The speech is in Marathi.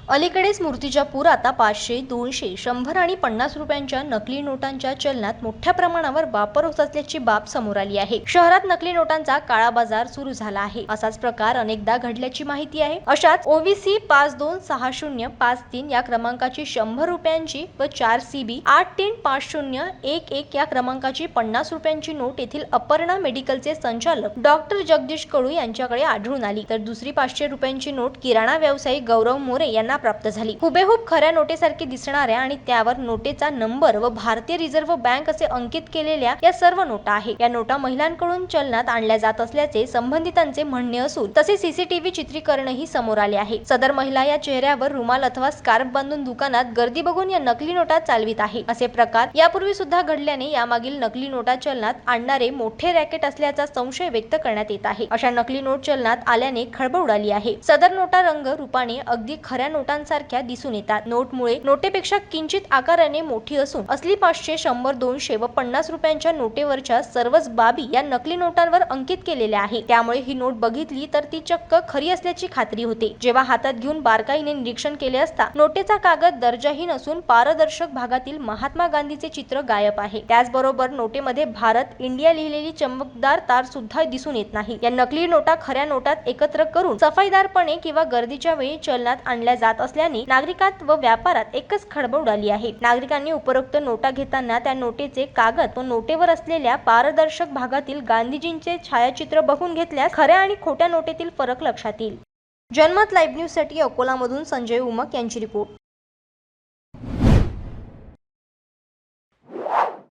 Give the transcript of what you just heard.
अलीकडेच मूर्तीच्या पूर आता 500, 200, 100 आणि 50 रुपयांच्या नकली नोटांच्या चलनात मोठ्या प्रमाणावर वापर होत असल्याची बाब समोर आली आहे। शहरात नकली नोटांचा काळा बाजार सुरू झाला आहे। असाच प्रकार अनेकदा घडल्याची माहिती आहे। अशाच OVC 526053 या क्रमांकाची 100 रुपयांची व 4 CB 835011 या क्रमांकाची 50 रुपयांची नोट येथील अपर्णा मेडिकलचे संचालक डॉक्टर जगदीश कडू यांच्याकडे आढळून आली, तर दुसरी 500 रुपयांची नोट किराणा व्यावसायिक गौरव मोरे यांना प्राप्त झाली। हुबेहूब खऱ्या नोटेसारखी दिसणाऱ्या आणि त्यावर नोटेचा नंबर व भारतीय रिझर्व्ह बँक असे अंकित केलेल्या या सर्व नोटा आहे। या नोटा महिलांकडून चलनात आणल्या जात असल्याचे संबंधितांचे म्हणणे असून तसे CCTV चित्रीकरणही समोर आले आहे। सदर महिला या चेहऱ्यावर रुमाल अथवा स्कार्फ बांधून दुकानात गर्दी बघून या नकली नोटा चालवित आहे। असे प्रकार यापूर्वी सुद्धा घडल्याने यामागील नकली नोटा चलनात आणणारे मोठे रॅकेट असल्याचा संशय व्यक्त करण्यात येत आहे। अशा नकली नोट चलनात आल्याने खळबळ उडाली आहे। सदर नोटा रंग रूपाने अगदी खऱ्या नोटांसारख्या दिसून येतात। नोटमुळे नोटेपेक्षा किंचित आकाराने मोठी असून असली 500, 100, 200 व 50 रुपयांच्या नोटेवरच्या सर्वच बाबी या नकली नोटांवर अंकित केलेल्या आहे। त्यामुळे ही नोट बघितली तर ती चक्क खरी असल्याची खात्री होते। जेव्हा हातात घेऊन बारकाईने निरीक्षण केले असता नोटेचा कागद दर्जाहीन असून पारदर्शक भागातील महात्मा गांधीचे चित्र गायब आहे। त्याचबरोबर नोटेमध्ये भारत इंडिया लिहिलेली चमकदार तार सुद्धा दिसून येत नाही। या नकली नोटा खऱ्या नोटात एकत्र करून सफाईदारपणे किंवा गर्दीच्या वेळी चलनात आणल्या जात असल्याने नागरिकांत व व्यापारात एकच खळबळ उडाली आहे। नागरिकांनी उपरोक्त नोटा घेताना त्या नोटेचे कागद व नोटेवर असलेल्या पारदर्शक भागातील गांधीजींचे छायाचित्र बघून घेतल्यास खऱ्या आणि खोट्या नोटेतील फरक लक्षात येईल। जनमत लाईव्ह न्यूज साठी अकोलामधून संजय उमक यांची रिपोर्ट।